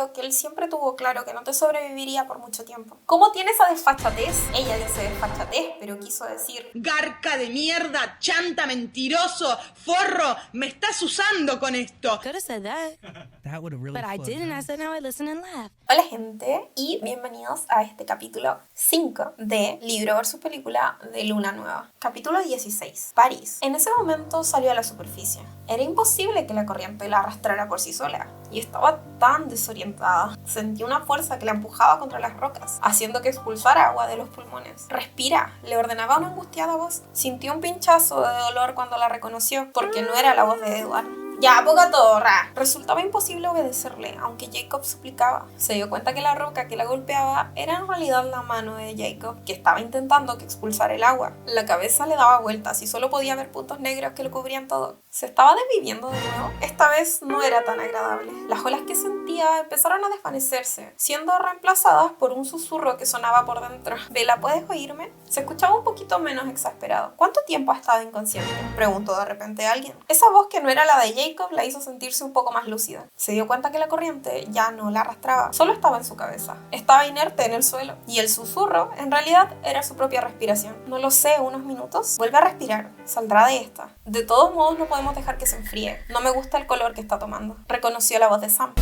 creo que él siempre tuvo claro que no te sobreviviría por mucho tiempo. ¿Cómo tiene esa desfachatez? Ella dice desfachatez, pero quiso decir... Garca de mierda, chanta, mentiroso, forro, me estás usando con esto. Could have said that. That would have really But I didn't. I said, now I listen and laugh. Hola gente y bienvenidos a este capítulo 5 de Libro vs Película de Luna Nueva. Capítulo 16. París. En ese momento salió a la superficie. Era imposible que la corriente la arrastrara por sí sola y estaba tan desorientada. Sentí una fuerza que la empujaba contra las rocas, haciendo que expulsara agua de los pulmones. Respira, le ordenaba una angustiada voz. Sintió un pinchazo de dolor cuando la reconoció, porque no era la voz de Edward. ¡Ya, poca torra! Resultaba imposible obedecerle, aunque Jacob suplicaba. Se dio cuenta que la roca que la golpeaba era en realidad la mano de Jacob, que estaba intentando que expulsara el agua. La cabeza le daba vueltas y solo podía ver puntos negros que lo cubrían todo. ¿Se estaba desviviendo de nuevo? Esta vez no era tan agradable. Las olas que sentía empezaron a desvanecerse, siendo reemplazadas por un susurro que sonaba por dentro. Bella, ¿puedes oírme? Se escuchaba un poquito menos exasperado. ¿Cuánto tiempo ha estado inconsciente?, preguntó de repente alguien. Esa voz, que no era la de Jacob, la hizo sentirse un poco más lúcida. Se dio cuenta que la corriente ya no la arrastraba, solo estaba en su cabeza. Estaba inerte en el suelo, y el susurro en realidad era su propia respiración. No lo sé, unos minutos. Vuelve a respirar, saldrá de esta. De todos modos, no podemos dejar que se enfríe. No me gusta el color que está tomando. Reconoció la voz de Sam.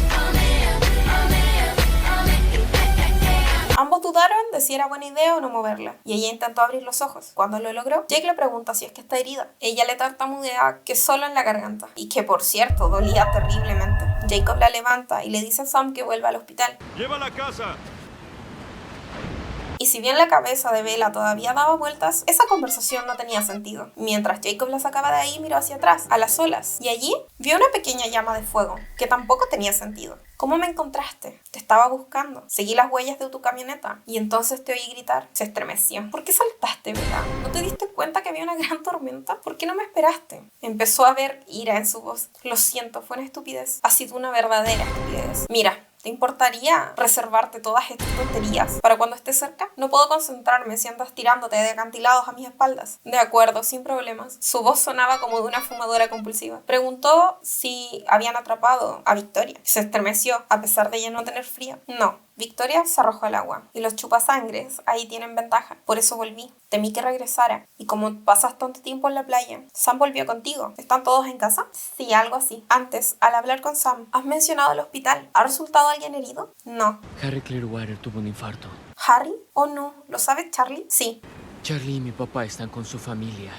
Ambos dudaron de si era buena idea o no moverla, y ella intentó abrir los ojos. Cuando lo logró, Jake le pregunta si es que está herida. Ella le tartamudea que solo en la garganta, y que por cierto dolía terriblemente. Jacob la levanta y le dice a Sam que vuelva al hospital. ¡Llévala a casa! Y si bien la cabeza de Bella todavía daba vueltas, esa conversación no tenía sentido. Mientras Jacob la sacaba de ahí, miró hacia atrás, a las olas, y allí vio una pequeña llama de fuego, que tampoco tenía sentido. ¿Cómo me encontraste? Te estaba buscando. Seguí las huellas de tu camioneta y entonces te oí gritar. Se estremeció. ¿Por qué saltaste, Bella? ¿No te diste cuenta que había una gran tormenta? ¿Por qué no me esperaste? Empezó a ver ira en su voz. Lo siento, fue una estupidez. Ha sido una verdadera estupidez. Mira, ¿te importaría reservarte todas estas tonterías para cuando estés cerca? No puedo concentrarme si andas tirándote de acantilados a mis espaldas. De acuerdo, sin problemas. Su voz sonaba como de una fumadora compulsiva. Preguntó si habían atrapado a Victoria. Se estremeció, a pesar de ella no tener frío. No. Victoria se arrojó al agua, y los chupasangres ahí tienen ventaja. Por eso volví. Temí que regresara, y como pasas tanto tiempo en la playa, Sam volvió contigo. ¿Están todos en casa? Sí, algo así. Antes, al hablar con Sam, has mencionado el hospital. ¿Ha resultado alguien herido? No. Harry Clearwater tuvo un infarto. ¿Harry? ¿O no? ¿Lo sabe Charlie? Sí. Charlie y mi papá están con su familia.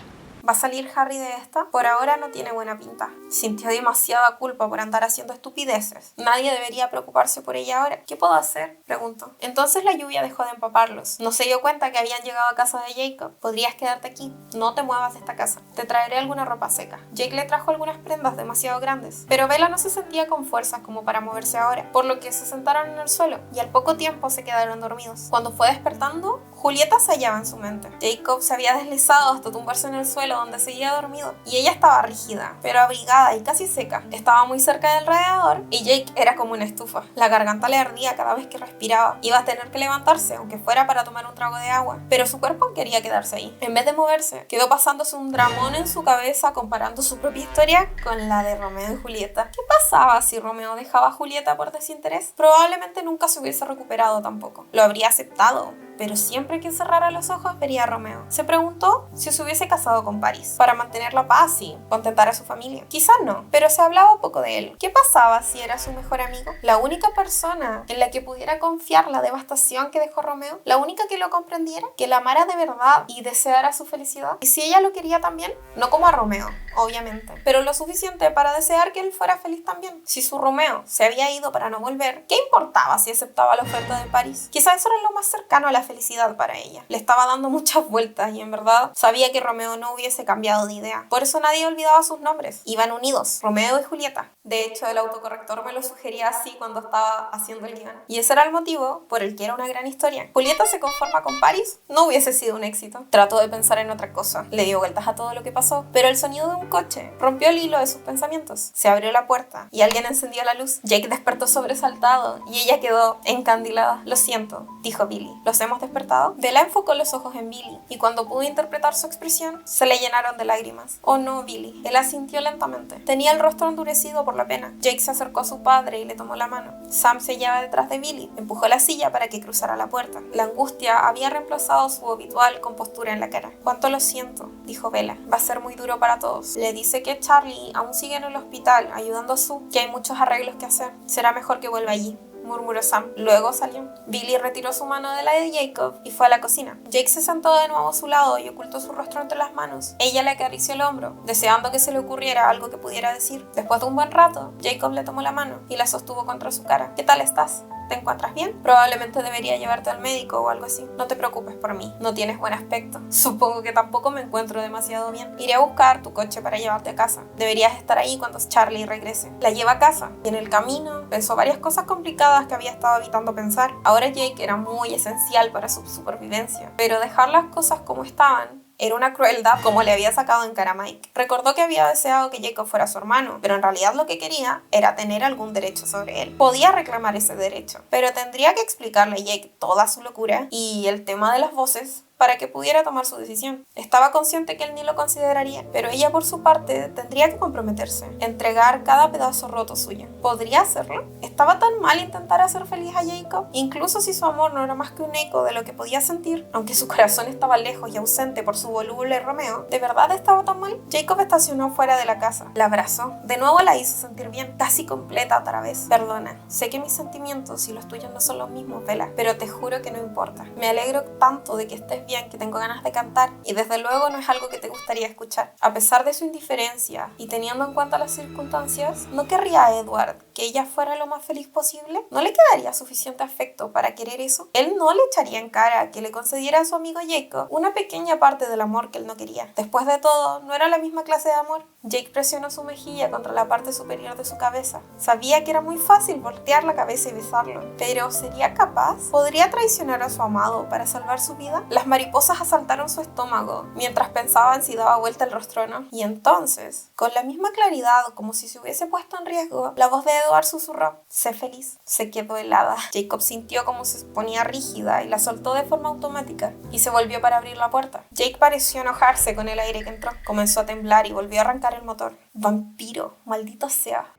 ¿Va a salir Harry de esta? Por ahora no tiene buena pinta. Sintió demasiada culpa por andar haciendo estupideces. Nadie debería preocuparse por ella ahora. ¿Qué puedo hacer?, preguntó. Entonces la lluvia dejó de empaparlos. No se dio cuenta que habían llegado a casa de Jacob. Podrías quedarte aquí. No te muevas de esta casa. Te traeré alguna ropa seca. Jake le trajo algunas prendas demasiado grandes. Pero Bella no se sentía con fuerzas como para moverse ahora, por lo que se sentaron en el suelo y al poco tiempo se quedaron dormidos. Cuando fue despertando, Julieta se hallaba en su mente. Jacob se había deslizado hasta tumbarse en el suelo donde seguía dormido, y ella estaba rígida, pero abrigada y casi seca. Estaba muy cerca del radiador y Jake era como una estufa. La garganta le ardía cada vez que respiraba. Iba a tener que levantarse, aunque fuera para tomar un trago de agua, pero su cuerpo quería quedarse ahí. En vez de moverse, quedó pasándose un dramón en su cabeza comparando su propia historia con la de Romeo y Julieta. ¿Qué pasaba si Romeo dejaba a Julieta por desinterés? Probablemente nunca se hubiese recuperado tampoco. Lo habría aceptado, pero siempre que cerrara los ojos vería a Romeo. Se preguntó si se hubiese casado con Paris para mantener la paz y contentar a su familia. Quizás no, pero se hablaba poco de él. ¿Qué pasaba si era su mejor amigo? La única persona en la que pudiera confiar la devastación que dejó Romeo, la única que lo comprendiera, que la amara de verdad y deseara su felicidad. ¿Y si ella lo quería también? No como a Romeo, obviamente, pero lo suficiente para desear que él fuera feliz también. Si su Romeo se había ido para no volver, ¿qué importaba si aceptaba la oferta de París? Quizás eso era lo más cercano a la felicidad para ella. Le estaba dando muchas vueltas y en verdad sabía que Romeo no hubiese cambiado de idea. Por eso nadie olvidaba sus nombres. Iban unidos, Romeo y Julieta. De hecho, el autocorrector me lo sugería así cuando estaba haciendo el guión. Y ese era el motivo por el que era una gran historia. Julieta se conforma con Paris, no hubiese sido un éxito. Trató de pensar en otra cosa. Le dio vueltas a todo lo que pasó. Pero el sonido de un coche rompió el hilo de sus pensamientos. Se abrió la puerta y alguien encendió la luz. Jake despertó sobresaltado y ella quedó encandilada. Lo siento, dijo Billy. Los hemos habíamos despertado? Bella enfocó los ojos en Billy y cuando pudo interpretar su expresión, se le llenaron de lágrimas. Oh no, Billy. Él asintió lentamente. Tenía el rostro endurecido por la pena. Jake se acercó a su padre y le tomó la mano. Sam se hallaba detrás de Billy. Empujó la silla para que cruzara la puerta. La angustia había reemplazado su habitual compostura en la cara. Cuánto lo siento, dijo Bella. Va a ser muy duro para todos. Le dice que Charlie aún sigue en el hospital ayudando a Sue, que hay muchos arreglos que hacer. Será mejor que vuelva allí, murmuró Sam. Luego salió. Billy retiró su mano de la de Jacob y fue a la cocina. Jake se sentó de nuevo a su lado y ocultó su rostro entre las manos. Ella le acarició el hombro, deseando que se le ocurriera algo que pudiera decir. Después de un buen rato, Jacob le tomó la mano y la sostuvo contra su cara. ¿Qué tal estás? ¿Te encuentras bien? Probablemente debería llevarte al médico o algo así. No te preocupes por mí. No tienes buen aspecto. Supongo que tampoco me encuentro demasiado bien. Iré a buscar tu coche para llevarte a casa. Deberías estar ahí cuando Charlie regrese. La lleva a casa y en el camino pensó varias cosas complicadas que había estado evitando pensar. Ahora Jake era muy esencial para su supervivencia. Pero dejar las cosas como estaban era una crueldad, como le había sacado en cara a Mike. Recordó que había deseado que Jacob fuera su hermano, pero en realidad lo que quería era tener algún derecho sobre él. Podía reclamar ese derecho, pero tendría que explicarle a Jake toda su locura y el tema de las voces para que pudiera tomar su decisión. Estaba consciente que él ni lo consideraría, pero ella por su parte tendría que comprometerse, entregar cada pedazo roto suyo. ¿Podría hacerlo? ¿Estaba tan mal intentar hacer feliz a Jacob? Incluso si su amor no era más que un eco de lo que podía sentir, aunque su corazón estaba lejos y ausente por su voluble Romeo, ¿de verdad estaba tan mal? Jacob estacionó fuera de la casa, la abrazó, de nuevo la hizo sentir bien, casi completa otra vez. Perdona, sé que mis sentimientos y los tuyos no son los mismos, Bella, pero te juro que no importa. Me alegro tanto de que estés bien que tengo ganas de cantar y desde luego no es algo que te gustaría escuchar. A pesar de su indiferencia y teniendo en cuenta las circunstancias, ¿no querría a Edward que ella fuera lo más feliz posible? ¿No le quedaría suficiente afecto para querer eso? Él no le echaría en cara que le concediera a su amigo Jacob una pequeña parte del amor que él no quería. Después de todo, no era la misma clase de amor. Jake presionó su mejilla contra la parte superior de su cabeza. Sabía que era muy fácil voltear la cabeza y besarlo, pero ¿sería capaz? ¿Podría traicionar a su amado para salvar su vida? Las mariposas asaltaron su estómago mientras pensaban si daba vuelta el rostro o no. Y entonces, con la misma claridad, como si se hubiese puesto en riesgo, la voz de Edward susurró: sé feliz. Se quedó helada. Jacob sintió como se ponía rígida y la soltó de forma automática y se volvió para abrir la puerta. Jake pareció enojarse con el aire que entró. Comenzó a temblar y volvió a arrancar el motor. Vampiro, maldito sea.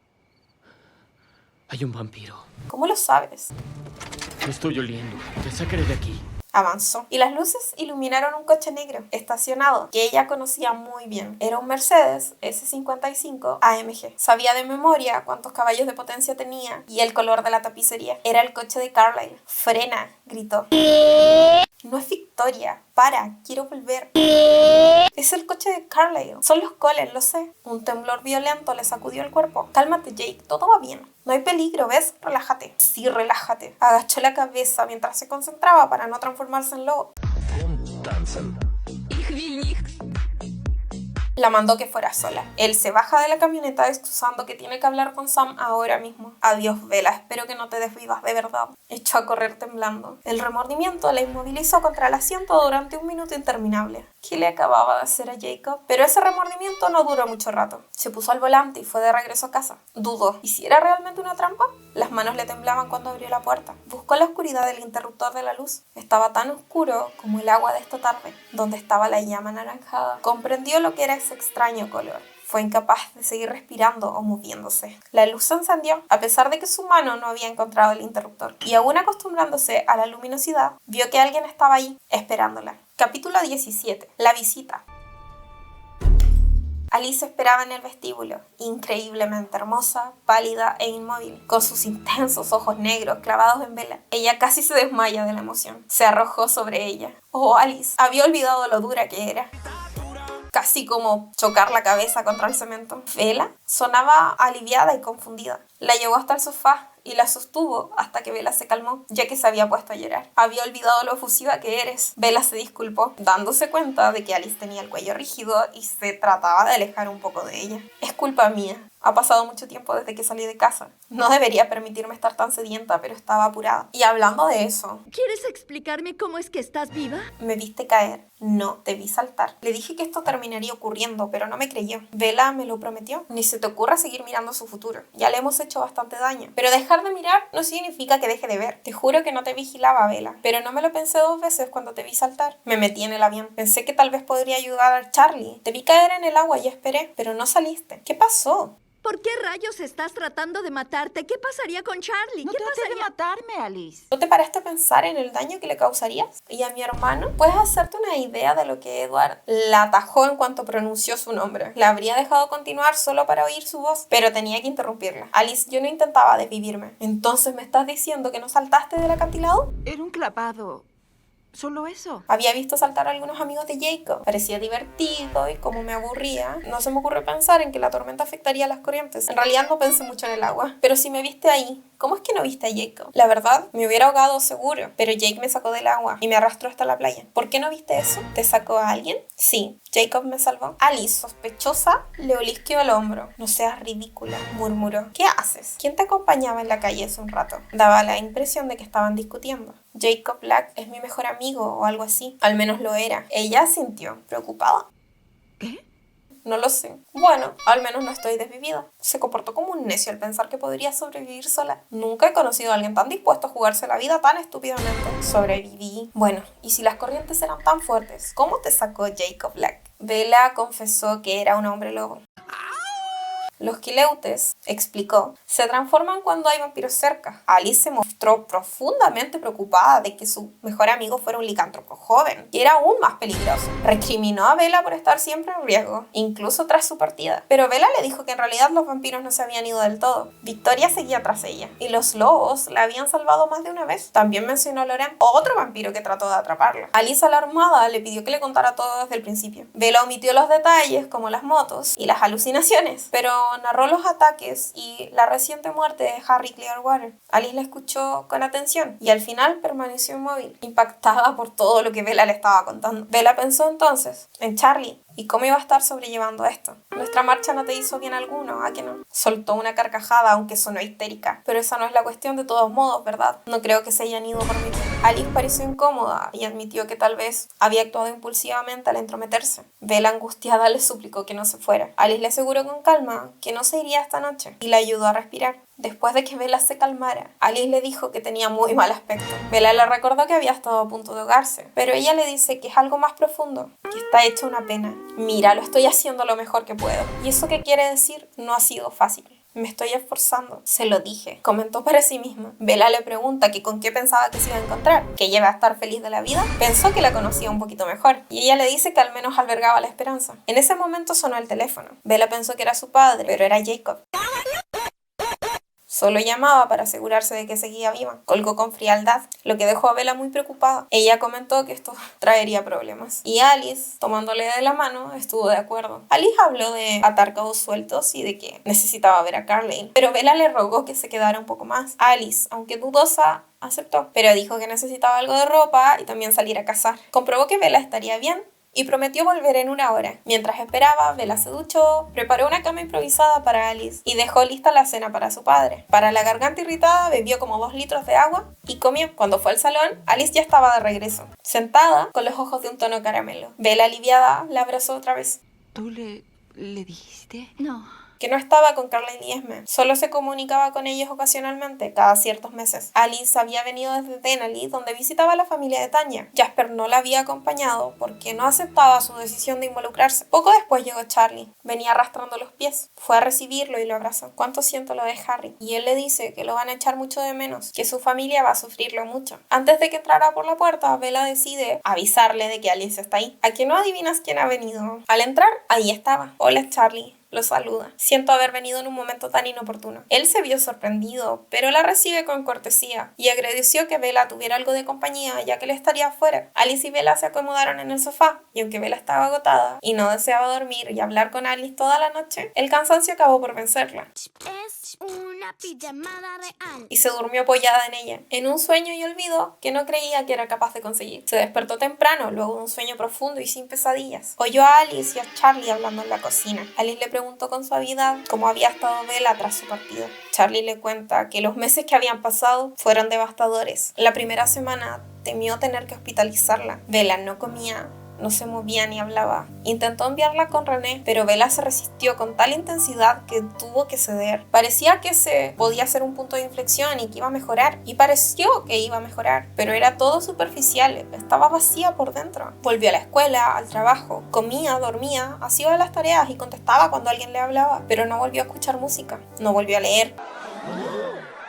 Hay un vampiro. ¿Cómo lo sabes? Lo estoy oliendo. Te sacaré de aquí. Avanzó y las luces iluminaron un coche negro estacionado que ella conocía muy bien. Era un Mercedes S55 AMG. Sabía de memoria cuántos caballos de potencia tenía y el color de la tapicería. Era el coche de Carlyle. Frena, gritó. No es Victoria. Para, quiero volver. Es el coche de Carlyle. Son los Cullen, lo sé. Un temblor violento le sacudió el cuerpo. Cálmate, Jake, todo va bien. No hay peligro, ¿ves? Relájate. Sí, relájate. Agachó la cabeza mientras se concentraba para no transformarse en lobo. La mandó que fuera sola. Él se baja de la camioneta excusando que tiene que hablar con Sam ahora mismo. Adiós, Bella, espero que no te desvivas de verdad. Echó a correr temblando. El remordimiento la inmovilizó contra el asiento durante un minuto interminable. ¿Qué le acababa de hacer a Jacob? Pero ese remordimiento no duró mucho rato. Se puso al volante y fue de regreso a casa. Dudó. ¿Y si era realmente una trampa? Las manos le temblaban cuando abrió la puerta. Buscó la oscuridad del interruptor de la luz. Estaba tan oscuro como el agua de esta tarde, donde estaba la llama anaranjada. Comprendió lo que era ese extraño color. Fue incapaz de seguir respirando o moviéndose. La luz se encendió, a pesar de que su mano no había encontrado el interruptor. Y aún acostumbrándose a la luminosidad, vio que alguien estaba ahí, esperándola. Capítulo 17. La visita. Alice esperaba en el vestíbulo, increíblemente hermosa, pálida e inmóvil, con sus intensos ojos negros clavados en Bella. Ella casi se desmaya de la emoción. Se arrojó sobre ella. Oh, Alice, había olvidado lo dura que era. Casi como chocar la cabeza contra el cemento. Bella sonaba aliviada y confundida. La llevó hasta el sofá y la sostuvo hasta que Bella se calmó, ya que se había puesto a llorar. Había olvidado lo efusiva que eres. Bella se disculpó, dándose cuenta de que Alice tenía el cuello rígido y se trataba de alejar un poco de ella. Es culpa mía. Ha pasado mucho tiempo desde que salí de casa. No debería permitirme estar tan sedienta, pero estaba apurada. Y hablando de eso... ¿Quieres explicarme cómo es que estás viva? ¿Me viste caer? No, te vi saltar. Le dije que esto terminaría ocurriendo, pero no me creyó. Bella me lo prometió. Ni se te ocurra seguir mirando su futuro. Ya le hemos hecho bastante daño. Pero deja dejar de mirar no significa que deje de ver. Te juro que no te vigilaba, Bella, pero no me lo pensé 2 veces cuando te vi saltar. Me metí en el avión. Pensé que tal vez podría ayudar a Charlie. Te vi caer en el agua y esperé, pero no saliste. ¿Qué pasó? ¿Por qué rayos estás tratando de matarte? ¿Qué pasaría con Charlie? No ¿Qué traté de pasaría? matarme, Alice. ¿No te paraste a pensar en el daño que le causarías? ¿Y a mi hermano? ¿Puedes hacerte una idea de lo que Edward la atajó en cuanto pronunció su nombre? La habría dejado continuar solo para oír su voz, pero tenía que interrumpirla. Alice, yo no intentaba desvivirme. ¿Entonces me estás diciendo que no saltaste del acantilado? Era un clavado. Solo eso. Había visto saltar a algunos amigos de Jacob. Parecía divertido y como me aburría, no se me ocurrió pensar en que la tormenta afectaría las corrientes. En realidad no pensé mucho en el agua. Pero si me viste ahí, ¿cómo es que no viste a Jacob? La verdad, me hubiera ahogado seguro, pero Jake me sacó del agua y me arrastró hasta la playa. ¿Por qué no viste eso? ¿Te sacó a alguien? Sí, Jacob me salvó. Alice, sospechosa, le olisqueó el hombro. No seas ridícula, murmuró. ¿Qué haces? ¿Quién te acompañaba en la calle hace un rato? Daba la impresión de que estaban discutiendo. Jacob Black es mi mejor amigo o algo así. Al menos lo era. Ella sintió preocupada. ¿Qué? No lo sé. Bueno, al menos no estoy desvivida. Se comportó como un necio al pensar que podría sobrevivir sola. Nunca he conocido a alguien tan dispuesto a jugarse la vida tan estúpidamente. Sobreviví. Bueno, y si las corrientes eran tan fuertes, ¿cómo te sacó Jacob Black? Bella confesó que era un hombre lobo. Los quileutes, explicó, se transforman cuando hay vampiros cerca. Alice se mostró profundamente preocupada de que su mejor amigo fuera un licántropo joven, y era aún más peligroso. Recriminó a Bella por estar siempre en riesgo, incluso tras su partida. Pero Bella le dijo que en realidad los vampiros no se habían ido del todo. Victoria seguía tras ella, y los lobos la habían salvado más de una vez. También mencionó a Loren, otro vampiro que trató de atraparla. Alice, alarmada, le pidió que le contara todo desde el principio. Bella omitió los detalles, como las motos y las alucinaciones, pero narró los ataques y la reciente muerte de Harry Clearwater. Alice la escuchó con atención y al final permaneció inmóvil, impactada por todo lo que Bella le estaba contando. Bella pensó entonces en Charlie y cómo iba a estar sobrellevando esto. Nuestra marcha no te hizo bien alguno, ¿a que no? Soltó una carcajada, aunque sonó histérica. Pero esa no es la cuestión de todos modos, ¿verdad? No creo que se hayan ido por mí. Alice pareció incómoda y admitió que tal vez había actuado impulsivamente al entrometerse. Bella, angustiada, le suplicó que no se fuera. Alice le aseguró con calma que no se iría esta noche y la ayudó a respirar. Después de que Bella se calmara, Alice le dijo que tenía muy mal aspecto. Bella le recordó que había estado a punto de ahogarse, pero ella le dice que es algo más profundo, que está hecha una pena. Mira, lo estoy haciendo lo mejor que puedo. ¿Y eso qué quiere decir? No ha sido fácil. Me estoy esforzando. Se lo dije. Comentó para sí misma. Bella le pregunta que con qué pensaba que se iba a encontrar. Que ella iba a estar feliz de la vida. Pensó que la conocía un poquito mejor. Y ella le dice que al menos albergaba la esperanza. En ese momento sonó el teléfono. Bella pensó que era su padre, pero era Jacob. Solo llamaba para asegurarse de que seguía viva. Colgó con frialdad, lo que dejó a Bella muy preocupada. Ella comentó que esto traería problemas. Y Alice, tomándole de la mano, estuvo de acuerdo. Alice habló de atar cabos sueltos y de que necesitaba ver a Carlyle. Pero Bella le rogó que se quedara un poco más. Alice, aunque dudosa, aceptó. Pero dijo que necesitaba algo de ropa y también salir a cazar. Comprobó que Bella estaría bien y prometió volver en 1 hora. Mientras esperaba, Bella se duchó, preparó una cama improvisada para Alice y dejó lista la cena para su padre. Para la garganta irritada, bebió como 2 litros de agua y comió. Cuando fue al salón, Alice ya estaba de regreso, sentada con los ojos de un tono caramelo. Bella, aliviada, la abrazó otra vez. ¿Tú le dijiste? No. Que no estaba con Carlyle y Esme, solo se comunicaba con ellos ocasionalmente, cada ciertos meses. Alice había venido desde Denali, donde visitaba a la familia de Tanya. Jasper no la había acompañado porque no aceptaba su decisión de involucrarse. Poco después llegó Charlie, venía arrastrando los pies. Fue a recibirlo y lo abrazó. Cuánto siento lo de Harry. Y él le dice que lo van a echar mucho de menos, que su familia va a sufrirlo mucho. Antes de que entrara por la puerta, Bella decide avisarle de que Alice está ahí. ¿A que no adivinas quién ha venido? Al entrar, ahí estaba. Hola, Charlie. Lo saluda. Siento haber venido en un momento tan inoportuno. Él se vio sorprendido, pero la recibe con cortesía y agradeció que Bella tuviera algo de compañía ya que él estaría afuera. Alice y Bella se acomodaron en el sofá y aunque Bella estaba agotada y no deseaba dormir y hablar con Alice toda la noche, el cansancio acabó por vencerla. Es una pijamada real. Y se durmió apoyada en ella, en un sueño y olvido que no creía que era capaz de conseguir. Se despertó temprano, luego de un sueño profundo y sin pesadillas. Oyó a Alice y a Charlie hablando en la cocina. Alice le preguntó con suavidad cómo había estado Bella tras su partida. Charlie le cuenta que los meses que habían pasado fueron devastadores. La primera semana temió tener que hospitalizarla. Bella no comía, no se movía ni hablaba. Intentó enviarla con René, pero Bella se resistió con tal intensidad que tuvo que ceder. Parecía que se podía ser un punto de inflexión y que iba a mejorar. Y pareció que iba a mejorar, pero era todo superficial, estaba vacía por dentro. Volvió a la escuela, al trabajo, comía, dormía, hacía las tareas y contestaba cuando alguien le hablaba, pero no volvió a escuchar música, no volvió a leer.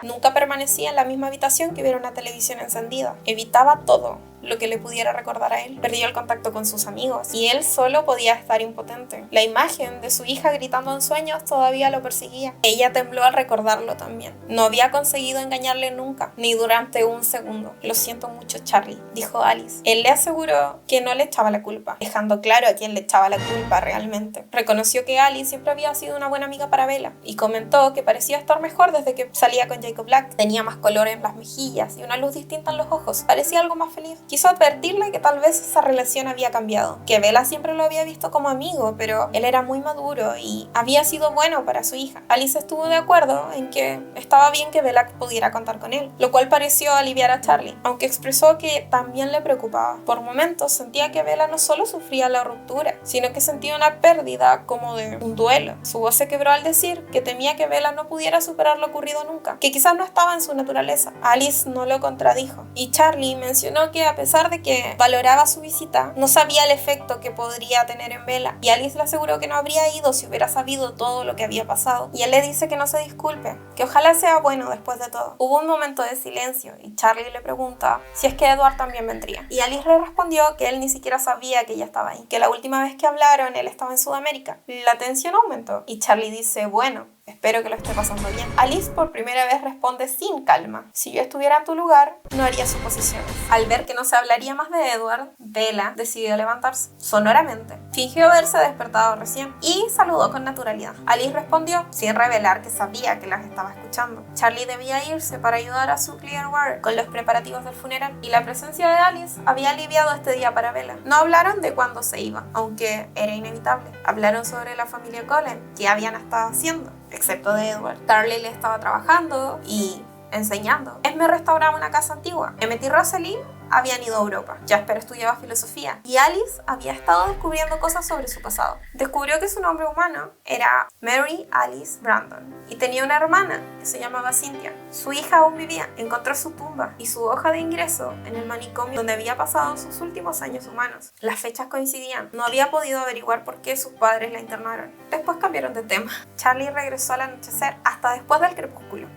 Nunca permanecía en la misma habitación que hubiera una televisión encendida. Evitaba todo lo que le pudiera recordar a él. Perdió el contacto con sus amigos y él solo podía estar impotente. La imagen de su hija gritando en sueños todavía lo perseguía. Ella tembló al recordarlo también. No había conseguido engañarle nunca, ni durante un segundo. Lo siento mucho, Charlie, dijo Alice. Él le aseguró que no le echaba la culpa, dejando claro a quién le echaba la culpa realmente. Reconoció que Alice siempre había sido una buena amiga para Bella y comentó que parecía estar mejor desde que salía con Jacob Black. Tenía más color en las mejillas y una luz distinta en los ojos. Parecía algo más feliz. Quiso advertirle que tal vez esa relación había cambiado, que Bella siempre lo había visto como amigo, pero él era muy maduro y había sido bueno para su hija. Alice estuvo de acuerdo en que estaba bien que Bella pudiera contar con él, lo cual pareció aliviar a Charlie, aunque expresó que también le preocupaba. Por momentos sentía que Bella no solo sufría la ruptura, sino que sentía una pérdida como de un duelo. Su voz se quebró al decir que temía que Bella no pudiera superar lo ocurrido nunca, que quizás no estaba en su naturaleza. Alice no lo contradijo y Charlie mencionó que a pesar de que valoraba su visita, no sabía el efecto que podría tener en Bella, y Alice le aseguró que no habría ido si hubiera sabido todo lo que había pasado, y él le dice que no se disculpe, que ojalá sea bueno después de todo. Hubo un momento de silencio y Charlie le pregunta si es que Edward también vendría, y Alice le respondió que él ni siquiera sabía que ella estaba ahí, que la última vez que hablaron él estaba en Sudamérica. La tensión aumentó y Charlie dice, bueno, espero que lo esté pasando bien. Alice por primera vez responde sin calma. Si yo estuviera en tu lugar, no haría suposiciones. Al ver que no se hablaría más de Edward, Bella decidió levantarse, sonoramente. Fingió haberse despertado recién y saludó con naturalidad. Alice respondió sin revelar que sabía que las estaba escuchando. Charlie debía irse para ayudar a Sue Clearwater con los preparativos del funeral y la presencia de Alice había aliviado este día para Bella. No hablaron de cuándo se iba, aunque era inevitable. Hablaron sobre la familia Cullen, qué habían estado haciendo, excepto de Edward. Charlie le estaba trabajando y enseñando. Esme restauraba una casa antigua. Emmett y Rosalind habían ido a Europa. Jasper estudiaba filosofía y Alice había estado descubriendo cosas sobre su pasado. Descubrió que su nombre humano era Mary Alice Brandon y tenía una hermana que se llamaba Cynthia. Su hija aún vivía. Encontró su tumba y su hoja de ingreso en el manicomio donde había pasado sus últimos años humanos. Las fechas coincidían. No había podido averiguar por qué sus padres la internaron. Después cambiaron de tema. Charlie regresó al anochecer, hasta después del crepúsculo.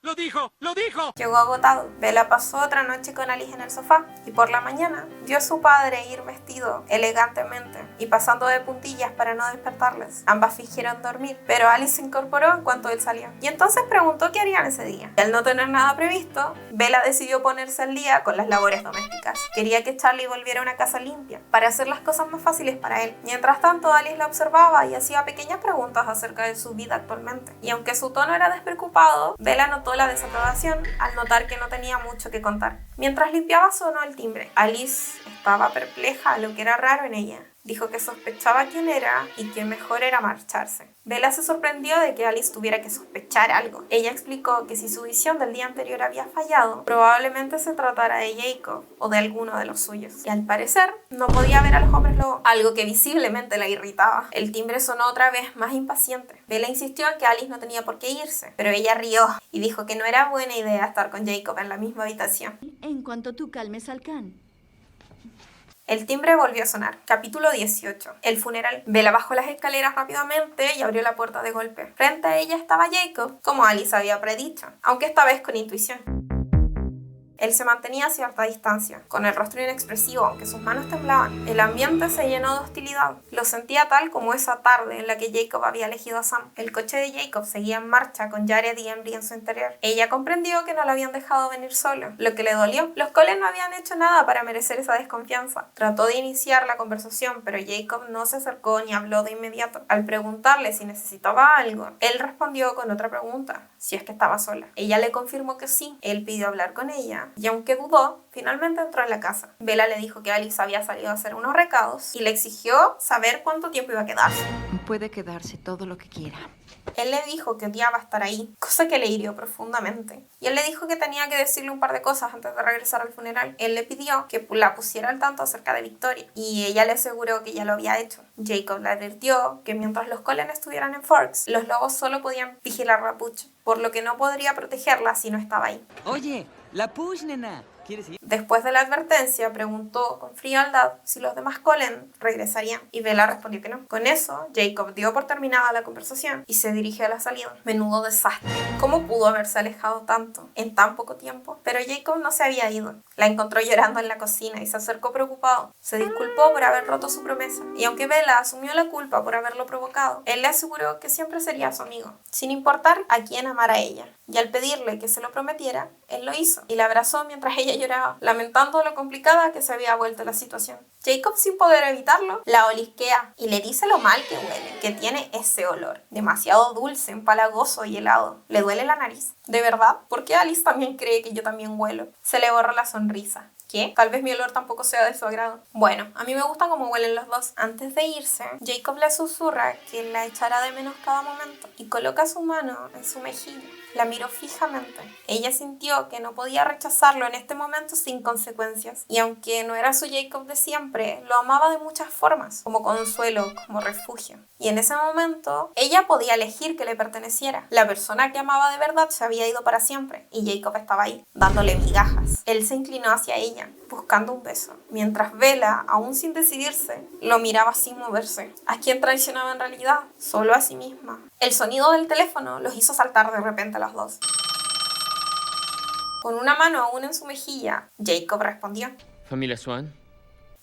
¡Lo dijo! ¡Lo dijo! Llegó agotado. Bella pasó otra noche con Alice en el sofá y por la mañana vio a su padre ir vestido elegantemente y pasando de puntillas para no despertarles. Ambas fingieron dormir, pero Alice se incorporó en cuanto él salió y entonces preguntó qué harían ese día. Y al no tener nada previsto, Bella decidió ponerse al día con las labores domésticas. Quería que Charlie volviera a una casa limpia para hacer las cosas más fáciles para él. Mientras tanto, Alice la observaba y hacía pequeñas preguntas acerca de su vida actualmente. Y aunque su tono era despreocupado, Bella notó la desaprobación al notar que no tenía mucho que contar. Mientras limpiaba sonó el timbre. Alice estaba perpleja a lo que era raro en ella. Dijo que sospechaba quién era y que mejor era marcharse. Bella se sorprendió de que Alice tuviera que sospechar algo. Ella explicó que si su visión del día anterior había fallado, probablemente se tratara de Jacob o de alguno de los suyos. Y al parecer, no podía ver a los hombres lobo, algo que visiblemente la irritaba. El timbre sonó otra vez, más impaciente. Bella insistió en que Alice no tenía por qué irse, pero ella rió y dijo que no era buena idea estar con Jacob en la misma habitación. En cuanto tú calmes al can. El timbre volvió a sonar. Capítulo 18. El funeral. Bella bajó las escaleras rápidamente y abrió la puerta de golpe. Frente a ella estaba Jacob, como Alice había predicho, aunque esta vez con intuición. Él se mantenía a cierta distancia, con el rostro inexpresivo, aunque sus manos temblaban. El ambiente se llenó de hostilidad. Lo sentía tal como esa tarde en la que Jacob había elegido a Sam. El coche de Jacob seguía en marcha con Jared y Embry en su interior. Ella comprendió que no lo habían dejado venir solo, lo que le dolió. Los Cullen no habían hecho nada para merecer esa desconfianza. Trató de iniciar la conversación, pero Jacob no se acercó ni habló de inmediato. Al preguntarle si necesitaba algo, él respondió con otra pregunta, si es que estaba sola. Ella le confirmó que sí. Él pidió hablar con ella y aunque dudó, finalmente entró en la casa. Bella le dijo que Alice había salido a hacer unos recados y le exigió saber cuánto tiempo iba a quedarse. Puede quedarse todo lo que quiera. Él le dijo que odiaba estar ahí, cosa que le hirió profundamente. Y él le dijo que tenía que decirle un par de cosas antes de regresar al funeral. Él le pidió que la pusiera al tanto acerca de Victoria, y ella le aseguró que ya lo había hecho. Jacob le advirtió que mientras los Cullen estuvieran en Forks, los lobos solo podían vigilar la Puch, por lo que no podría protegerla si no estaba ahí. Oye, la Push, nena. ¿Quieres ir? Después de la advertencia, preguntó con frialdad si los demás Cullen regresarían, y Bella respondió que no. Con eso, Jacob dio por terminada la conversación y se dirigió a la salida. Menudo desastre. ¿Cómo pudo haberse alejado tanto en tan poco tiempo? Pero Jacob no se había ido. La encontró llorando en la cocina y se acercó preocupado. Se disculpó por haber roto su promesa, y aunque Bella asumió la culpa por haberlo provocado, él le aseguró que siempre sería su amigo, sin importar a quién amara ella. Y al pedirle que se lo prometiera, él lo hizo y la abrazó mientras ella lloraba, lamentando lo complicada que se había vuelto la situación. Jacob, sin poder evitarlo, la olisquea y le dice lo mal que huele, que tiene ese olor, demasiado dulce, empalagoso y helado. Le duele la nariz. ¿De verdad? ¿Por qué Alice también cree que yo también huelo? Se le borró la sonrisa. ¿Qué? Tal vez mi olor tampoco sea de su agrado. Bueno, a mí me gusta cómo huelen los dos. Antes de irse, Jacob le susurra que la echará de menos cada momento y coloca su mano en su mejilla. La miró fijamente. Ella sintió que no podía rechazarlo en este momento sin consecuencias. Y aunque no era su Jacob de siempre, lo amaba de muchas formas, como consuelo, como refugio. Y en ese momento, ella podía elegir que le perteneciera. La persona que amaba de verdad se había ido para siempre, y Jacob estaba ahí, dándole migajas. Él se inclinó hacia ella, buscando un beso, mientras Bella, aún sin decidirse, lo miraba sin moverse. ¿A quién traicionaba en realidad? Solo a sí misma. El sonido del teléfono los hizo saltar de repente a los dos. Con una mano aún en su mejilla, Jacob respondió. Familia Swan.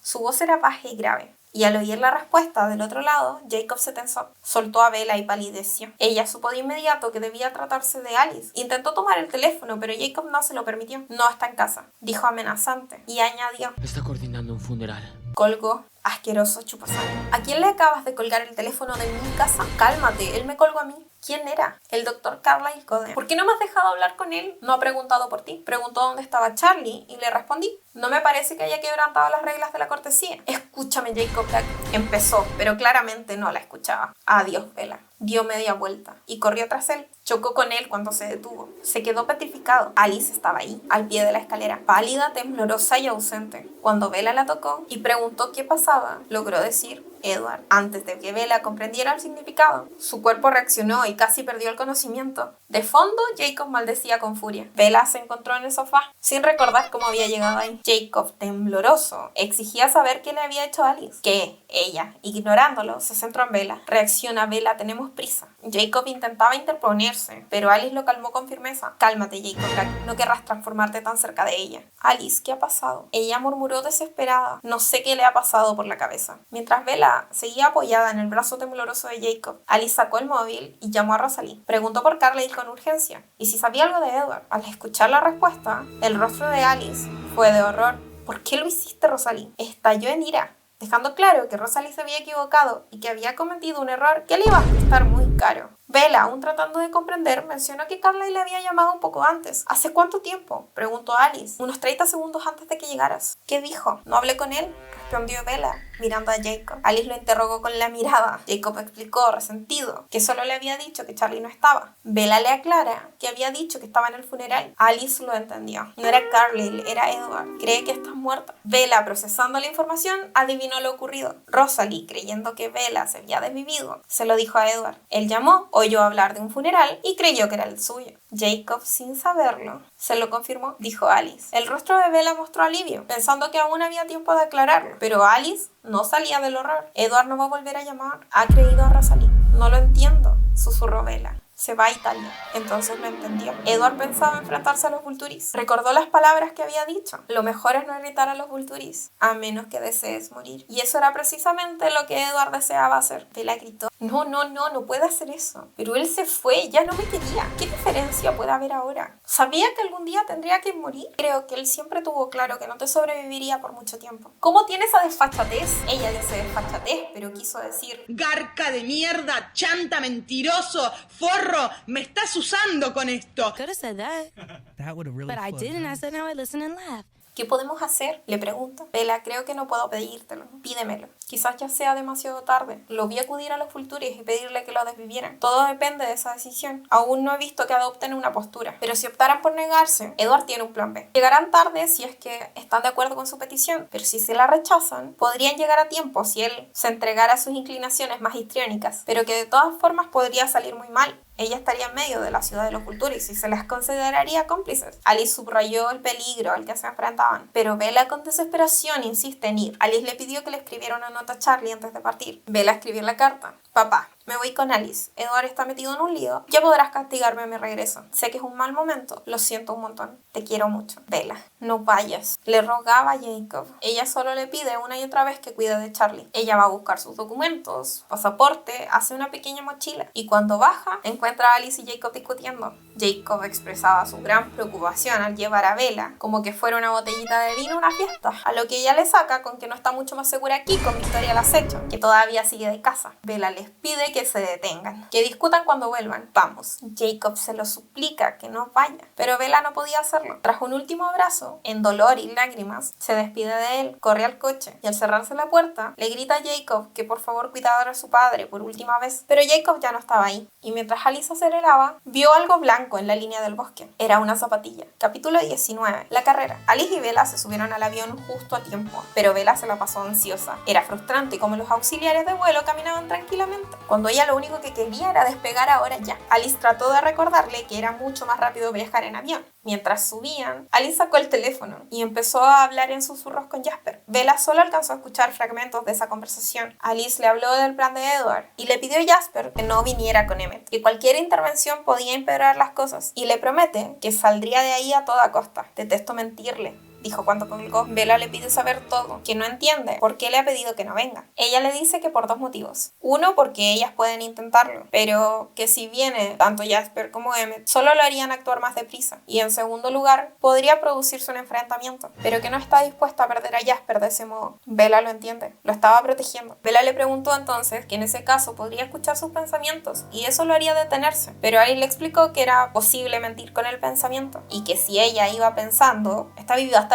Su voz era baja y grave, y al oír la respuesta del otro lado, Jacob se tensó, soltó a Bella y palideció. Ella supo de inmediato que debía tratarse de Alice. Intentó tomar el teléfono, pero Jacob no se lo permitió. No está en casa, dijo amenazante, y añadió. Está coordinando un funeral. Colgó. Asqueroso chupasangre. ¿A quién le acabas de colgar el teléfono de mi casa? Cálmate, él me colgó a mí. ¿Quién era? El doctor Carlyle Coden. ¿Por qué no me has dejado hablar con él? No ha preguntado por ti. Preguntó dónde estaba Charlie y le respondí. No me parece que haya quebrantado las reglas de la cortesía. Escúchame, Jacob. Empezó, pero claramente no la escuchaba. Adiós, Bella. Dio media vuelta y corrió tras él. Chocó con él cuando se detuvo. Se quedó petrificado. Alice estaba ahí, al pie de la escalera, pálida, temblorosa y ausente. Cuando Bella la tocó y preguntó qué pasaba, logró decir Edward. Antes de que Bella comprendiera el significado, su cuerpo reaccionó y casi perdió el conocimiento. De fondo, Jacob maldecía con furia. Bella se encontró en el sofá, sin recordar cómo había llegado ahí. Jacob, tembloroso, exigía saber qué le había hecho a Alice. Que ella, ignorándolo, se centró en Bella. Reacciona, Bella, tenemos prisa. Jacob intentaba interponerse, pero Alice lo calmó con firmeza. Cálmate, Jacob, no querrás transformarte tan cerca de ella. Alice, ¿qué ha pasado? Ella murmuró desesperada. No sé qué le ha pasado por la cabeza. Mientras Bella seguía apoyada en el brazo tembloroso de Jacob, Alice sacó el móvil y llamó a Rosalie. Preguntó por Carlyle con urgencia y si sabía algo de Edward. Al escuchar la respuesta, el rostro de Alice fue de horror. ¿Por qué lo hiciste, Rosalie? Estalló en ira, dejando claro que Rosalie se había equivocado y que había cometido un error que le iba a costar muy caro. Bella, aún tratando de comprender, mencionó que Carlyle le había llamado un poco antes. ¿Hace cuánto tiempo? Preguntó Alice. Unos 30 segundos antes de que llegaras. ¿Qué dijo? ¿No hablé con él? Respondió Bella, mirando a Jacob. Alice lo interrogó con la mirada. Jacob explicó, resentido, que solo le había dicho que Charlie no estaba. Bella le aclara que había dicho que estaba en el funeral. Alice lo entendió. No era Carlyle, era Edward. Cree que estás muerta. Bella, procesando la información, adivinó lo ocurrido. Rosalie, creyendo que Bella se había desvivido, se lo dijo a Edward. Él llamó, oyó hablar de un funeral y creyó que era el suyo. Jacob, sin saberlo, se lo confirmó, dijo Alice. El rostro de Bella mostró alivio, pensando que aún había tiempo de aclararlo, pero Alice no salía del horror. Edward no va a volver a llamar. Ha creído a Rosalie. No lo entiendo, susurró Bella. Se va a Italia. Entonces lo entendió. Edward pensaba enfrentarse a los Vulturis. Recordó las palabras que había dicho. Lo mejor es no irritar a los Vulturis, a menos que desees morir. Y eso era precisamente lo que Edward deseaba hacer. Bella gritó. No puede hacer eso. Pero él se fue, ya no me quería. ¿Qué diferencia puede haber ahora? ¿Sabía que algún día tendría que morir? Creo que él siempre tuvo claro que no te sobreviviría por mucho tiempo. ¿Cómo tiene esa desfachatez? Ella dice desfachatez, pero quiso decir... Garca de mierda, chanta, mentiroso, forro, me estás usando con esto. Could have said that. That would have really But I slowed didn't. down. I said, now I listen and laugh. ¿Qué podemos hacer?, le pregunta. Bella, creo que no puedo pedírtelo. Pídemelo. Quizás ya sea demasiado tarde. Lo vi acudir a los Fulturis y pedirle que lo desvivieran. Todo depende de esa decisión. Aún no he visto que adopten una postura. Pero si optaran por negarse, Edward tiene un plan B. Llegarán tarde si es que están de acuerdo con su petición, pero si se la rechazan, podrían llegar a tiempo si él se entregara a sus inclinaciones más histriónicas, pero que de todas formas podría salir muy mal. Ella estaría en medio de la ciudad de los Fulturis y se las consideraría cómplices. Alice subrayó el peligro al que se enfrentaban, pero Bella con desesperación insiste en ir. Alice le pidió que le escribiera una nota a Charlie antes de partir. Bella escribió la carta. Papá, me voy con Alice. Edward está metido en un lío. Ya podrás castigarme a mi regreso. Sé que es un mal momento. Lo siento un montón. Te quiero mucho. Bella, no vayas. Le rogaba a Jacob. Ella solo le pide una y otra vez que cuide de Charlie. Ella va a buscar sus documentos, pasaporte, hace una pequeña mochila. Y cuando baja, encuentra a Alice y Jacob discutiendo. Jacob expresaba su gran preocupación al llevar a Bella como que fuera una botellita de vino a una fiesta. A lo que ella le saca con que no está mucho más segura aquí con Victoria al acecho, que todavía sigue de casa. Bella les pide que se detengan, que discutan cuando vuelvan. Vamos. Jacob se lo suplica que no vaya, pero Bella no podía hacerlo. Tras un último abrazo, en dolor y lágrimas, se despide de él, corre al coche y al cerrarse la puerta, le grita a Jacob que por favor cuidara a su padre por última vez. Pero Jacob ya no estaba ahí, y mientras Alice aceleraba, vio algo blanco en la línea del bosque. Era una zapatilla. Capítulo 19. La carrera. Alice y Bella se subieron al avión justo a tiempo, pero Bella se la pasó ansiosa. Era frustrante como los auxiliares de vuelo caminaban tranquilamente, cuando ella lo único que quería era despegar ahora ya. Alice trató de recordarle que era mucho más rápido viajar en avión. Mientras subían, Alice sacó el teléfono y empezó a hablar en susurros con Jasper. Bella solo alcanzó a escuchar fragmentos de esa conversación. Alice le habló del plan de Edward y le pidió a Jasper que no viniera con Emmett, que cualquier intervención podía empeorar las cosas, y le promete que saldría de ahí a toda costa. Detesto mentirle, dijo cuando colgó. Bella le pide saber todo, que no entiende por qué le ha pedido que no venga. Ella le dice que por dos motivos. Uno, porque ellas pueden intentarlo, pero que si viene tanto Jasper como Emmett, solo lo harían actuar más deprisa. Y en segundo lugar, podría producirse un enfrentamiento, pero que no está dispuesta a perder a Jasper de ese modo. Bella lo entiende, lo estaba protegiendo. Bella le preguntó entonces que en ese caso podría escuchar sus pensamientos, y eso lo haría detenerse. Pero Alice le explicó que era posible mentir con el pensamiento, y que si ella iba pensando, está viva,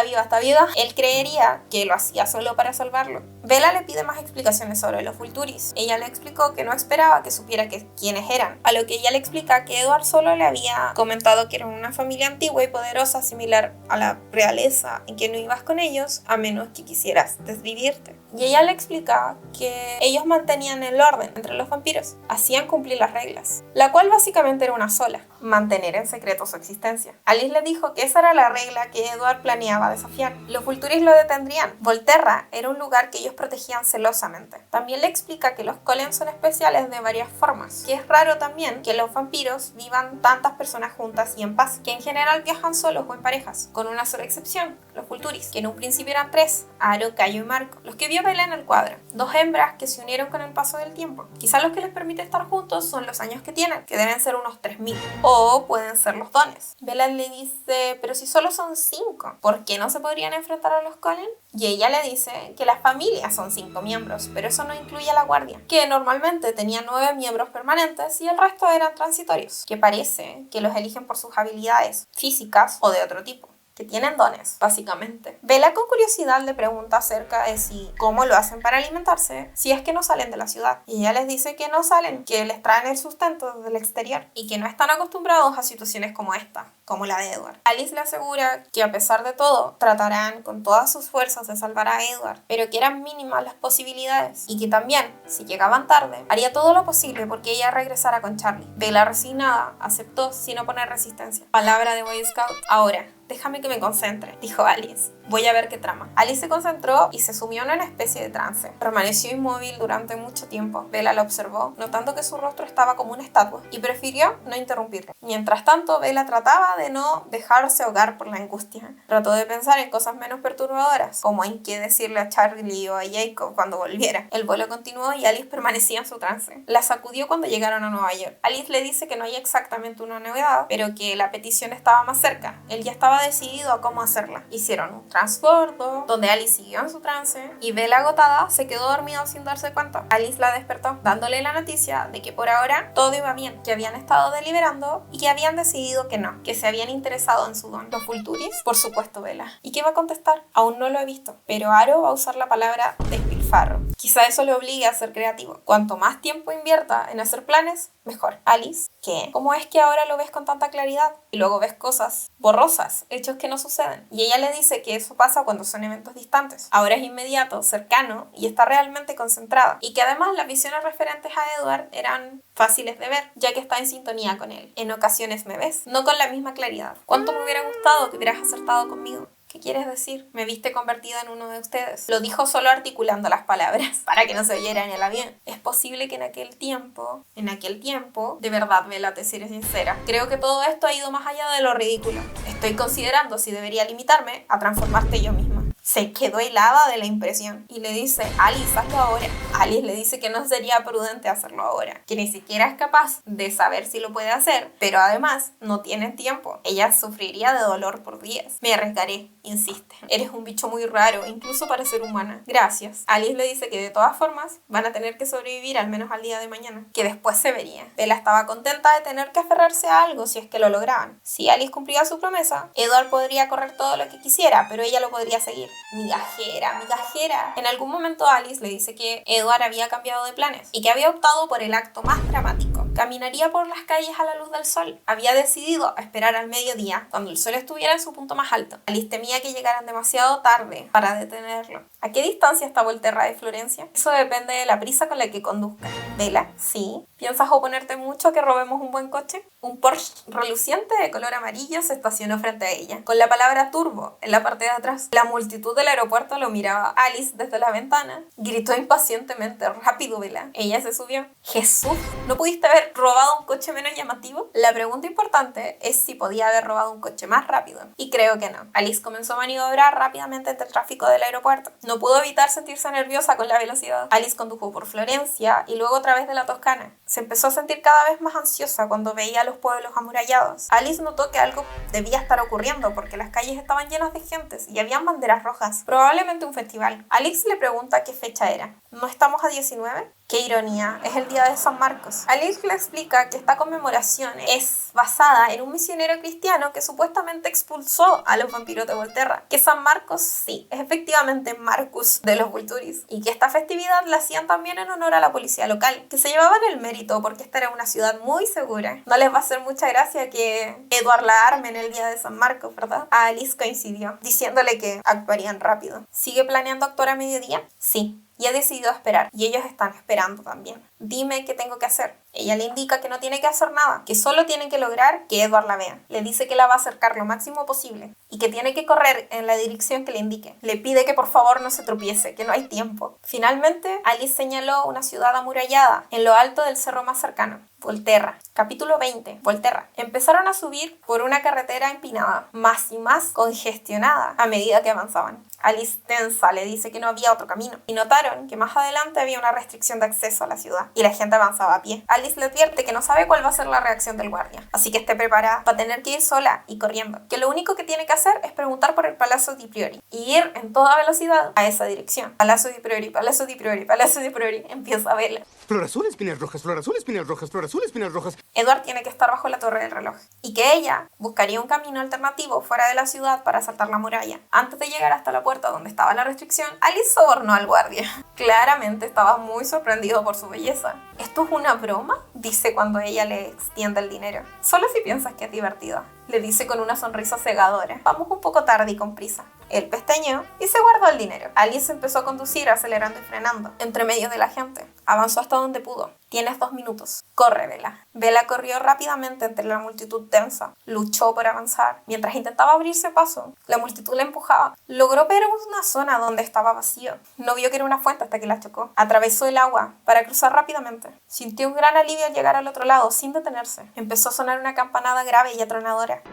él creería que lo hacía solo para salvarlo. Bella le pide más explicaciones sobre los Fulturis. Ella le explicó que no esperaba que supiera quiénes eran, a lo que ella le explica que Edward solo le había comentado que eran una familia antigua y poderosa similar a la realeza, en que no ibas con ellos a menos que quisieras desvivirte. Y ella le explica que ellos mantenían el orden entre los vampiros, hacían cumplir las reglas, la cual básicamente era una sola: mantener en secreto su existencia. Alice le dijo que esa era la regla que Edward planeaba desafiar. Los Fulturis lo detendrían. Volterra era un lugar que ellos protegían celosamente. También le explica que los Cullen son especiales de varias formas, que es raro también que los vampiros vivan tantas personas juntas y en paz, que en general viajan solos o en parejas, con una sola excepción, los Fulturis, que en un principio eran tres: Aro, Cayo y Marco, los que vio Bella en el cuadro, dos hembras que se unieron con el paso del tiempo. Quizás lo que les permite estar juntos son los años que tienen, que deben ser unos 3000, o pueden ser los dones. Bella le dice, pero si solo son 5, ¿por qué no se podrían enfrentar a los Cullen? Y ella le dice que las familias son 5 miembros, pero eso no incluye a la guardia, que normalmente tenía 9 miembros permanentes y el resto eran transitorios, que parece que los eligen por sus habilidades físicas o de otro tipo, que tienen dones, básicamente. Bella con curiosidad le pregunta acerca de cómo lo hacen para alimentarse si es que no salen de la ciudad. Y ella les dice que no salen, que les traen el sustento desde el exterior y que no están acostumbrados a situaciones como esta, como la de Edward. Alice le asegura que a pesar de todo, tratarán con todas sus fuerzas de salvar a Edward, pero que eran mínimas las posibilidades y que también, si llegaban tarde, haría todo lo posible porque ella regresara con Charlie. Bella, resignada, aceptó sin oponer resistencia. Palabra de Boy Scout. Ahora, déjame que me concentre, dijo Alice. Voy a ver qué trama. Alice se concentró y se sumió en una especie de trance. Permaneció inmóvil durante mucho tiempo. Bella la observó, notando que su rostro estaba como una estatua, y prefirió no interrumpirle. Mientras tanto, Bella trataba de no dejarse ahogar por la angustia. Trató de pensar en cosas menos perturbadoras, como en qué decirle a Charlie o a Jacob cuando volviera. El vuelo continuó y Alice permanecía en su trance. La sacudió cuando llegaron a Nueva York. Alice le dice que no hay exactamente una novedad, pero que la petición estaba más cerca. Él ya estaba decidido a cómo hacerla. Hicieron un trato. transbordo, donde Alice siguió en su trance y Bella, agotada, se quedó dormida sin darse cuenta. Alice la despertó, dándole la noticia de que por ahora todo iba bien, que habían estado deliberando y que habían decidido que no, que se habían interesado en su don. ¿Los Vulturis? Por supuesto, Bella. ¿Y qué va a contestar? Aún no lo he visto, pero Aro va a usar la palabra despilfarro. Quizá eso le obligue a ser creativo. Cuanto más tiempo invierta en hacer planes, mejor. Alice, ¿qué? ¿Cómo es que ahora lo ves con tanta claridad? Y luego ves cosas borrosas, hechos que no suceden. Y ella le dice que eso pasa cuando son eventos distantes. Ahora es inmediato, cercano y está realmente concentrada. Y que además las visiones referentes a Edward eran fáciles de ver, ya que está en sintonía con él. En ocasiones me ves, no con la misma claridad. ¿Cuánto me hubiera gustado que hubieras acertado conmigo? ¿Qué quieres decir? Me viste convertida en uno de ustedes. Lo dijo solo articulando las palabras para que no se oyera en el avión. Es posible que en aquel tiempo, de verdad, Bella, te seré sincera, creo que todo esto ha ido más allá de lo ridículo. Estoy considerando si debería limitarme a transformarte yo misma. Se quedó helada de la impresión y le dice, Alice, hazlo ahora. Alice le dice que no sería prudente hacerlo ahora, que ni siquiera es capaz de saber si lo puede hacer, pero además no tiene tiempo. Ella sufriría de dolor por días. Me arriesgaré, insiste. Eres un bicho muy raro, incluso para ser humana. Gracias. Alice le dice que de todas formas van a tener que sobrevivir al menos al día de mañana, que después se vería. Bella estaba contenta de tener que aferrarse a algo si es que lo lograban. Si Alice cumplía su promesa, Edward podría correr todo lo que quisiera, pero ella lo podría seguir. Migajera, migajera. En algún momento Alice le dice que Edward había cambiado de planes y que había optado por el acto más dramático. Caminaría por las calles a la luz del sol. Había decidido esperar al mediodía, cuando el sol estuviera en su punto más alto. Alice temía que llegaran demasiado tarde para detenerlo. ¿A qué distancia está Volterra de Florencia? Eso depende de la prisa con la que conduzca. Bella, sí. ¿Piensas oponerte mucho a que robemos un buen coche? Un Porsche reluciente de color amarillo se estacionó frente a ella, con la palabra turbo en la parte de atrás. La multitud del aeropuerto lo miraba. Alice, desde la ventana, gritó impacientemente, rápido, Bella. Ella se subió. Jesús, ¿no pudiste haber robado un coche menos llamativo? La pregunta importante es si podía haber robado un coche más rápido. Y creo que no. Alice comenzó a maniobrar rápidamente entre el tráfico del aeropuerto. No pudo evitar sentirse nerviosa con la velocidad. Alice condujo por Florencia y luego a través de la Toscana. Se empezó a sentir cada vez más ansiosa cuando veía los pueblos amurallados. Alice notó que algo debía estar ocurriendo porque las calles estaban llenas de gentes y habían banderas rojas. Probablemente un festival. Alice le pregunta qué fecha era. ¿No estamos a 19? ¡Qué ironía! Es el día de San Marcos. Alice le explica que esta conmemoración es basada en un misionero cristiano que supuestamente expulsó a los vampiros de Volterra. Que San Marcos, sí, es efectivamente Marcus de los Vulturis. Y que esta festividad la hacían también en honor a la policía local, que se llevaban el mérito porque esta era una ciudad muy segura. No les va a hacer mucha gracia que Edward la arme en el día de San Marcos, ¿verdad? A Alice coincidió, diciéndole que actuarían rápido. ¿Sigue planeando actuar a mediodía? Sí. Y ha decidido esperar. Y ellos están esperando también. Dime qué tengo que hacer. Ella le indica que no tiene que hacer nada, que solo tiene que lograr que Edward la vea. Le dice que la va a acercar lo máximo posible y que tiene que correr en la dirección que le indique. Le pide que por favor no se tropiece, que no hay tiempo. Finalmente, Alice señaló una ciudad amurallada en lo alto del cerro más cercano. Volterra. Capítulo 20. Volterra. Empezaron a subir por una carretera empinada, más y más congestionada a medida que avanzaban. Alice, tensa, le dice que no había otro camino y notaron que más adelante había una restricción de acceso a la ciudad y la gente avanzaba a pie. Alice le advierte que no sabe cuál va a ser la reacción del guardia, así que esté preparada para tener que ir sola y corriendo, que lo único que tiene que hacer es preguntar por el Palazzo di Priori y ir en toda velocidad a esa dirección. Palazzo di Priori, Palazzo di Priori, Palazzo di Priori. Empieza a verla. Flor azul, espinas rojas, flor azul, espinas rojas, flor azul, espinas rojas. Edward tiene que estar bajo la torre del reloj y que ella buscaría un camino alternativo fuera de la ciudad para saltar la muralla. Antes de llegar hasta la puerta donde estaba la restricción, Alice sobornó al guardia. Claramente estaba muy sorprendido por su belleza. ¿Esto es una broma?, dice cuando ella le extiende el dinero. Solo si piensas que es divertido, le dice con una sonrisa cegadora. Vamos un poco tarde y con prisa. Él pestañeó y se guardó el dinero. Alice empezó a conducir acelerando y frenando entre medio de la gente. Avanzó hasta donde pudo. Tienes 2 minutos. Corre, Bella. Bella corrió rápidamente entre la multitud tensa. Luchó por avanzar. Mientras intentaba abrirse paso, la multitud la empujaba. Logró ver una zona donde estaba vacío. No vio que era una fuente hasta que la chocó. Atravesó el agua para cruzar rápidamente. Sintió un gran alivio al llegar al otro lado sin detenerse. Empezó a sonar una campanada grave y atronadora.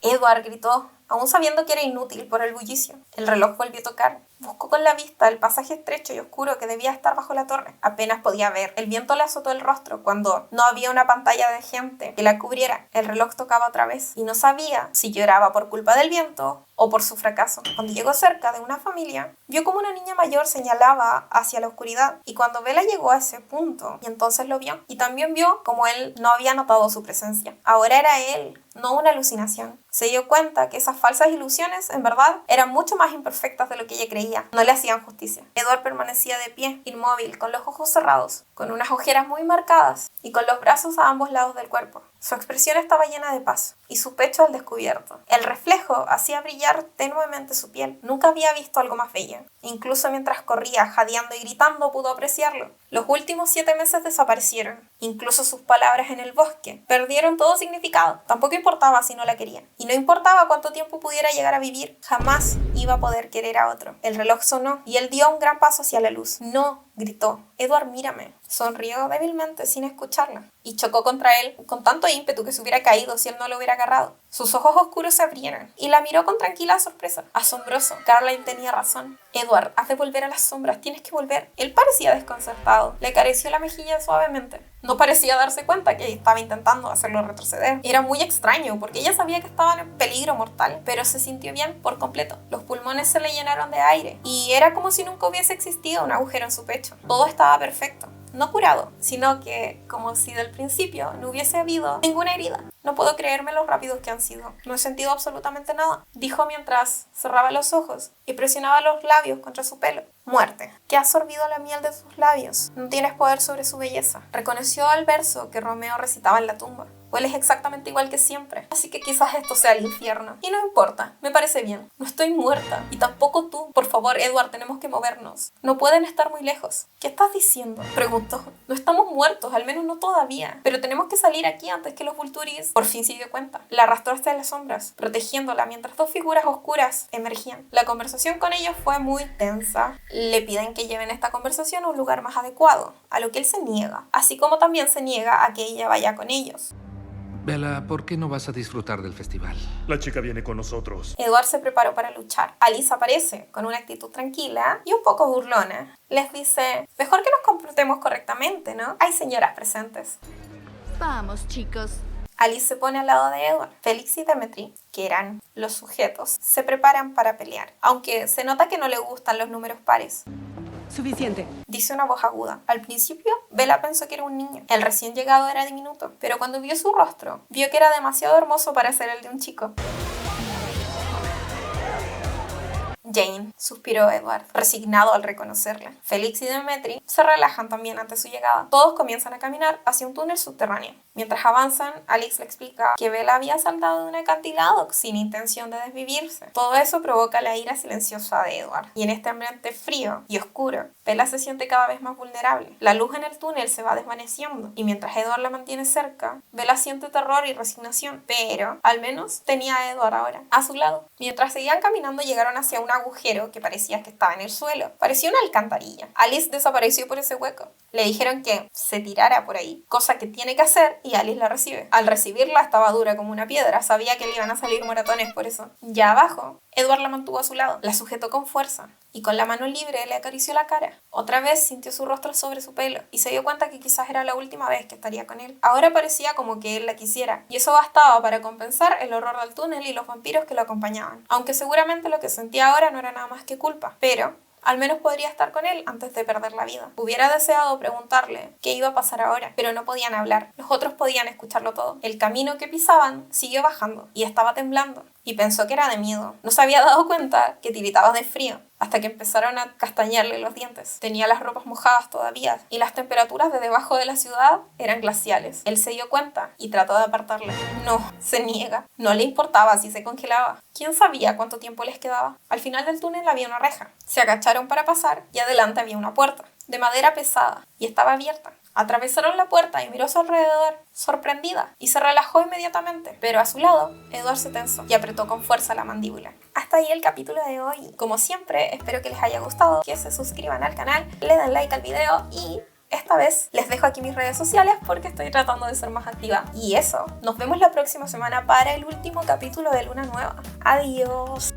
Edward gritó, aún sabiendo que era inútil por el bullicio. El reloj volvió a tocar. Buscó con la vista el pasaje estrecho y oscuro que debía estar bajo la torre. Apenas podía ver. El viento le azotó el rostro cuando no había una pantalla de gente que la cubriera. El reloj tocaba otra vez y no sabía si lloraba por culpa del viento o por su fracaso. Cuando llegó cerca de una familia, vio como una niña mayor señalaba hacia la oscuridad, y cuando Bella llegó a ese punto, y entonces lo vio, y también vio como él no había notado su presencia. Ahora era él, no una alucinación. Se dio cuenta que esas falsas ilusiones, en verdad, eran mucho más imperfectas de lo que ella creía. No le hacían justicia. Edward permanecía de pie, inmóvil, con los ojos cerrados, con unas ojeras muy marcadas y con los brazos a ambos lados del cuerpo. Su expresión estaba llena de paz y su pecho al descubierto. El reflejo hacía brillar tenuemente su piel. Nunca había visto algo más bello. Incluso mientras corría, jadeando y gritando, pudo apreciarlo. Los últimos 7 meses desaparecieron. Incluso sus palabras en el bosque perdieron todo significado. Tampoco importaba si no la quería. Y no importaba cuánto tiempo pudiera llegar a vivir. Jamás iba a poder querer a otro. El reloj sonó y él dio un gran paso hacia la luz. No, gritó. Edward, mírame. Sonrió débilmente sin escucharla y chocó contra él con tanto ímpetu que se hubiera caído si él no lo hubiera agarrado. Sus ojos oscuros se abrieron y la miró con tranquila sorpresa. Asombroso. Caroline tenía razón. Edward, haz de volver a las sombras. Tienes que volver. Él parecía desconcertado. Le acarició la mejilla suavemente. No parecía darse cuenta que estaba intentando hacerlo retroceder. Era muy extraño porque ella sabía que estaban en peligro mortal, pero se sintió bien por completo. Los pulmones se le llenaron de aire y era como si nunca hubiese existido un agujero en su pecho. Todo estaba perfecto. No curado, sino que como si del principio no hubiese habido ninguna herida. No puedo creerme lo rápidos que han sido. No he sentido absolutamente nada, dijo mientras cerraba los ojos y presionaba los labios contra su pelo. Muerte, que ha sorbido la miel de sus labios. No tienes poder sobre su belleza. Reconoció el verso que Romeo recitaba en la tumba. Hueles exactamente igual que siempre, así que quizás esto sea el infierno. Y no importa, me parece bien. No estoy muerta, y tampoco tú. Por favor, Edward, tenemos que movernos. No pueden estar muy lejos. ¿Qué estás diciendo?, preguntó. No estamos muertos, al menos no todavía. Pero tenemos que salir aquí antes que los Vulturis. Por fin se dio cuenta. La arrastró hasta las sombras, protegiéndola mientras 2 figuras oscuras emergían. La conversación con ellos fue muy tensa. Le piden que lleven esta conversación a un lugar más adecuado, a lo que él se niega, así como también se niega a que ella vaya con ellos. Bella, ¿por qué no vas a disfrutar del festival? La chica viene con nosotros. Edward se preparó para luchar. Alice aparece con una actitud tranquila y un poco burlona. Les dice, mejor que nos comportemos correctamente, ¿no? Hay señoras presentes. Vamos, chicos. Alice se pone al lado de Edward. Félix y Demetri, que eran los sujetos, se preparan para pelear, aunque se nota que no le gustan los números pares. Suficiente. Dice una voz aguda. Al principio, Bella pensó que era un niño. El recién llegado era diminuto, pero cuando vio su rostro, vio que era demasiado hermoso para ser el de un chico. Jane, suspiró Edward, resignado al reconocerla. Félix y Demetri se relajan también ante su llegada. Todos comienzan a caminar hacia un túnel subterráneo. Mientras avanzan, Alice le explica que Bella había saltado de un acantilado sin intención de desvivirse. Todo eso provoca la ira silenciosa de Edward. Y en este ambiente frío y oscuro, Bella se siente cada vez más vulnerable. La luz en el túnel se va desvaneciendo y mientras Edward la mantiene cerca, Bella siente terror y resignación. Pero, al menos, tenía a Edward ahora, a su lado. Mientras seguían caminando, llegaron hacia un agujero que parecía que estaba en el suelo. Parecía una alcantarilla. Alice desapareció por ese hueco. Le dijeron que se tirara por ahí, cosa que tiene que hacer, y Alice la recibe. Al recibirla estaba dura como una piedra. Sabía que le iban a salir moratones por eso. Ya abajo, Edward la mantuvo a su lado. La sujetó con fuerza y con la mano libre le acarició la cara. Otra vez sintió su rostro sobre su pelo y se dio cuenta que quizás era la última vez que estaría con él. Ahora parecía como que él la quisiera, y eso bastaba para compensar el horror del túnel y los vampiros que lo acompañaban. Aunque seguramente lo que sentía ahora no era nada más que culpa, pero al menos podría estar con él antes de perder la vida. Hubiera deseado preguntarle qué iba a pasar ahora, pero no podían hablar. Los otros podían escucharlo todo. El camino que pisaban siguió bajando y estaba temblando. Y pensó que era de miedo. No se había dado cuenta que tiritaba de frío hasta que empezaron a castañarle los dientes. Tenía las ropas mojadas todavía y las temperaturas de debajo de la ciudad eran glaciales. Él se dio cuenta y trató de apartarle. No, se niega. No le importaba si se congelaba. ¿Quién sabía cuánto tiempo les quedaba? Al final del túnel había una reja. Se agacharon para pasar y adelante había una puerta de madera pesada y estaba abierta. Atravesaron la puerta y miró a su alrededor, sorprendida, y se relajó inmediatamente. Pero a su lado, Edward se tensó y apretó con fuerza la mandíbula. Hasta ahí el capítulo de hoy. Como siempre, espero que les haya gustado, que se suscriban al canal, le den like al video y Esta vez les dejo aquí mis redes sociales porque estoy tratando de ser más activa. Y eso, nos vemos la próxima semana para el último capítulo de Luna Nueva. Adiós.